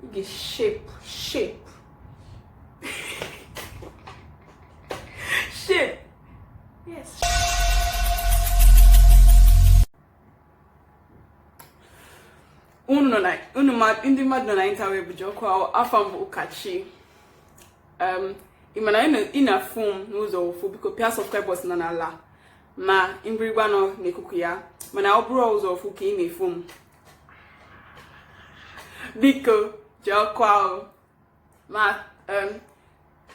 You get shape. Shape. Yes. Indi mad no na interweb joko afam Ukachi. Imana ina form n'ụzọ ofu biko pia subscribers na la ma imbrigwa no n'ekuku ya mana oburu ụzọ ofu ka ị na-efom biko joko ma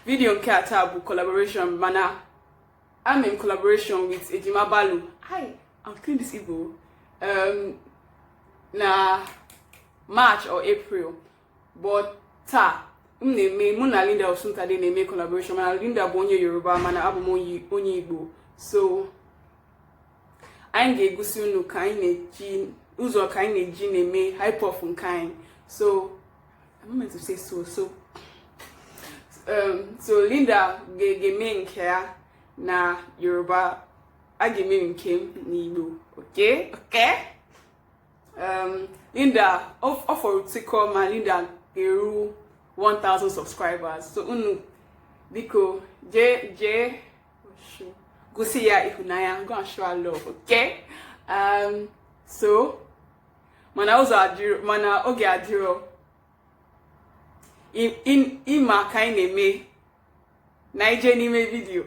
video nke ata bụ collaboration mana I'm in collaboration with Ejima Balu. Hi, I'm clean this Igbo. Na March or April, but Muna Linda osuntade name collaboration. Mana Linda bonye Yoruba, mana abu onye Igbo. So I get gusunu kaine ji uzo kaine ji name hype of kind. So I'm meant to say so. So Linda ge main care na Yoruba ageme nke n'Igbo. Okay? Linda offer to call my Linda eru 1,000 subscribers. So unu biko je gosi ya ihunanya. I'm gonna show love, okay? So mana oge adiro ima ka ị na-eme na ije n'ime video.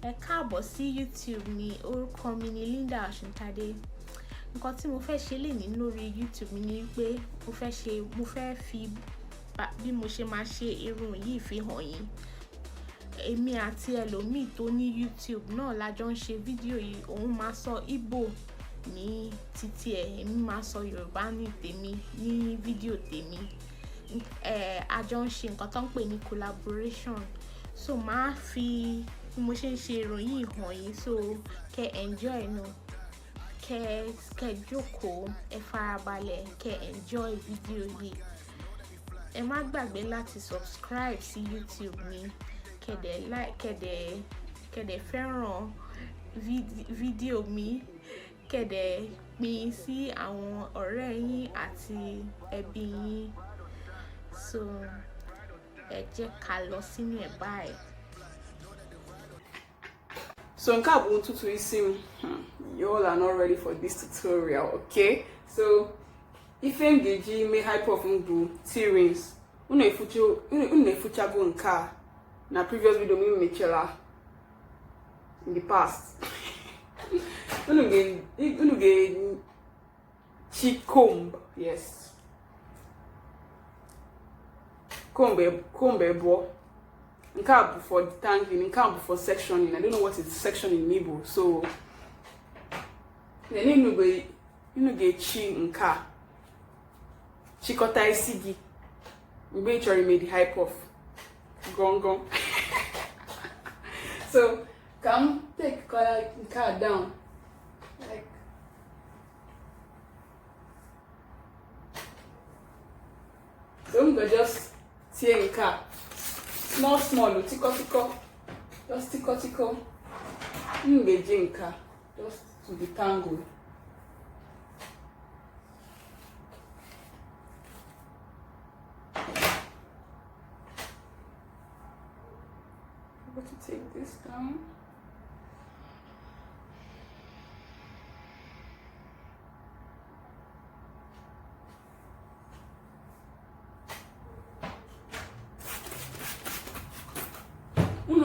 Ẹ káàbọ̀ sí YouTube mi, orúkọ mi ni Linda Osuntade. Nǹkan tí mo fẹ́ ṣe lénìí lórí YouTube mi ni pé mo fẹ́ fi bí mo ṣe máa ṣe irun yìí fi hàn yín. Èmi àti ẹlòmíì tó ní YouTube náà la jọ ń ṣe fídíò yìí. Òun máa sọ Igbo ní títí ẹ̀, èmi máa sọ Yorùbá ní tèmi ní fídíò tèmi. A jọ ń ṣe nǹkan tó ń pè ní collaboration. So máa fi bí mo ṣe ń ṣe irun yìí hàn yín, so kẹ́ enjoy nu, kẹ́ jókòó, ẹ farabalẹ̀, kẹ́ enjoy fídíò yìí. Ẹ má gbàgbé láti subscribe sí YouTube mi, kẹ́dẹ̀ like, kẹ́dẹ̀ fẹ́ràn fídíò mi, kẹ́dẹ̀ pín sí àwọn ọ̀rẹ́ yín àti ẹbí yín. So ẹ jẹ́ ká lọ sínú ẹ̀ báyìí. So in Kabu tutu isim, you all are not ready for this tutorial, okay? So if you engage me hype of do T-rings, une fucha go nka na previous video me mechela in the past. Unu ge cheek comb, yes. Comb bo. Nka for detangling, nka for sectioning. I don't know what is sectioning in Igbo. So then you get chi nka. Chikota isigi. Ube chori made the hype of gong. So come take color nka down. Like so I'm gonna just tear nka. Small, tico, just tico. Jinka, just to the tangle. I'm going to take this down.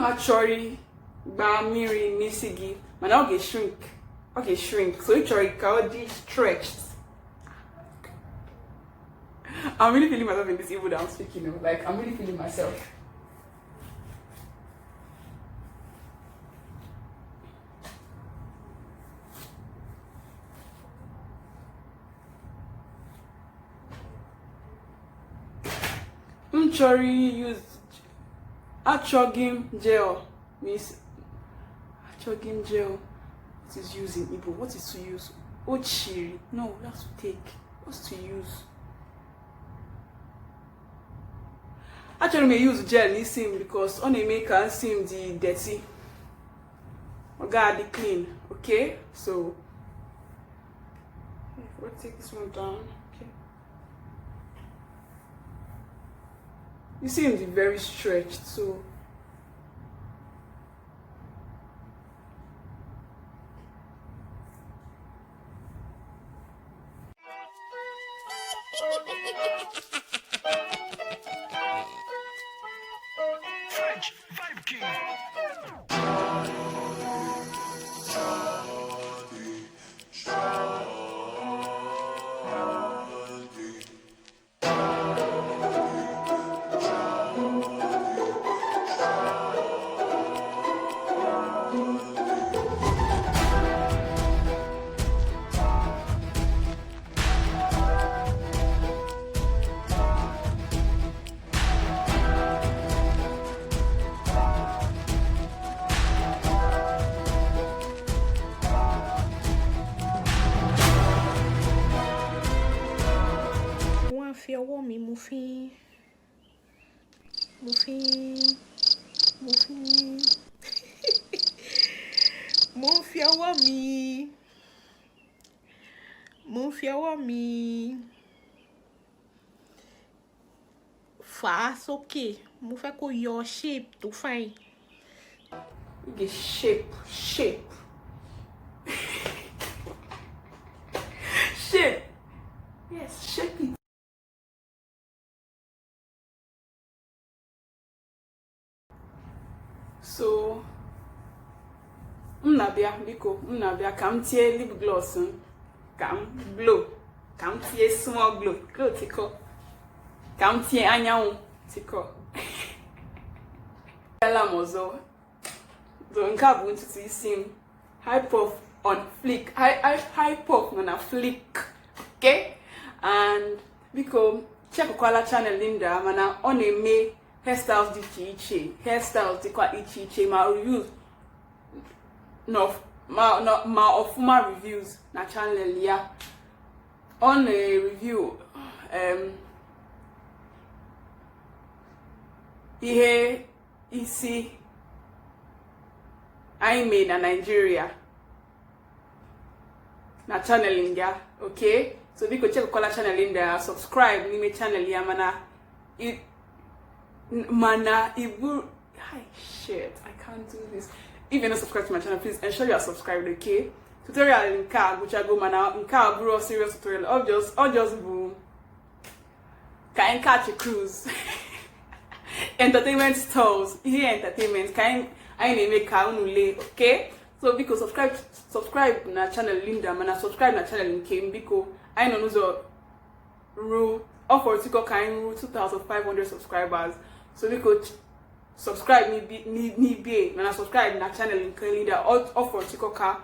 Actually miri nisigi man okay shrink so actually can stretched. I'm really feeling myself in this Igbo that I'm speaking of. Like I'm really feeling myself. Use Achogim gel means Achogim gel. What is used in Igbo? What is to use? Ochiri. No, that's to take. What's to use? Actually, may use gel in sim because on a maker sim the dirty. Or God the clean. okay? So we'll take this one down. Okay, you see it's very stretched, so French Vibe King. fi ọwọ́ mi mo fi mo fi ọwọ́ mi fà á sókè, mo fẹ́ kó yọ shape tó fine. okay, shape shape yes, shape it. So biko ka m tie lip gloss ka m glow, ka m tie small glow tiko, ka m tie anyanwụ tiko. Ala mozo do nke a bụ ntutu isi m, high puff on flick, high puff na flick, okay? And biko chekwala channel Linda, mana ọ na-eme hairstyles dị iche iche, hairstyles dịkwa iche iche, ma reviews ma ọfụma reviews na channel ya. Ọ na-review ihe isi anyị mee na Nigeria na channel ya, okay? So biko chekwala channel Linda, subscribe n'ime channel ya, mana Igbo, shit, I can't do this. If you're not subscribed to my channel, please ensure you are subscribed, okay? Tutorial in car, which I go mana in car, bro, serious tutorial. Or just boom. Can catch a cruise. Entertainment stores, here entertainment. Can I make car unule, okay? So because subscribe na channel Linda, mana subscribe na channel in Kim because I know no rule. Offer to kind 2,500 subscribers. So we could subscribe ni be when I subscribe na channel in Linda offer to ka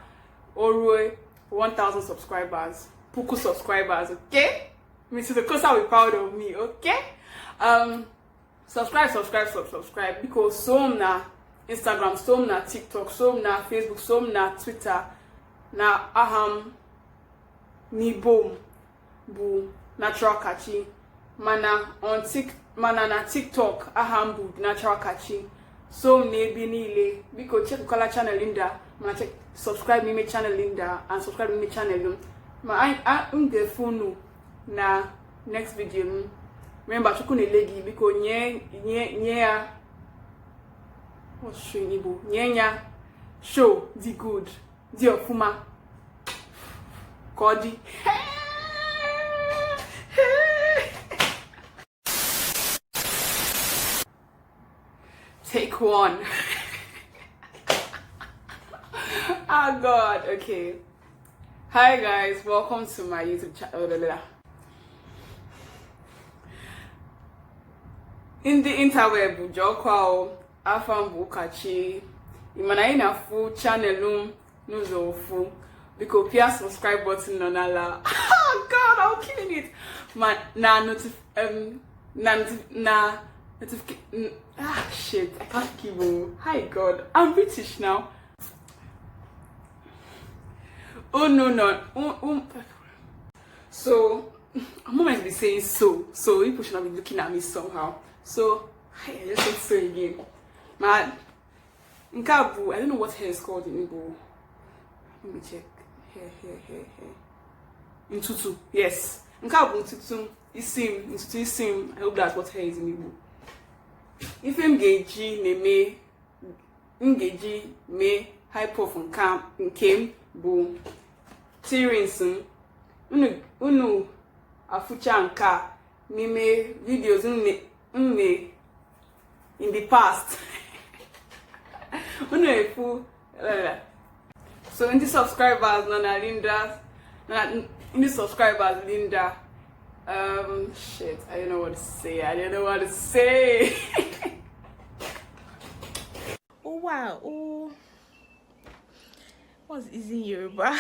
or 1,000 subscribers. Puku subscribers, okay? Mrs. Kosa will be proud of me, okay? Subscribe because some na Instagram, some na TikTok, some na Facebook, some na Twitter, na ni boom bu natural catchy, mana na TikTok bu natural catchy. So maybe nile because check color channel Linda, mana check subscribe me channel Linda and subscribe me channel ma I the phone na next video. Remember chukune legi because nye what's show in Igbo? Nyenya show the good, the ofuma kodi. Take one. Oh God, okay. Hi guys, welcome to my YouTube channel. In the interweb, Joko, afro Ukachi, imana ina full channel nuzo full because peer subscribe button on ala. Oh God, I'm killing it. Man, shit, I can't keep on. Hi God, I'm British now. Oh no. So I'm not meant to be saying so people should not be looking at me somehow. So I just say so again. Man, Nkabu, I don't know what hair is called in Igbo. Let me check. Here. Ntutu, yes. Nka bu ntutu isim. I hope that's what hair is in Igbo. If ngeji me hypof nkem bu tirinsin. Unu afucha nka nime videos nne in the past. Unu efu so in the subscribers Linda shit, I don't know what to say. Oh wow, oh what's easy in Yoruba?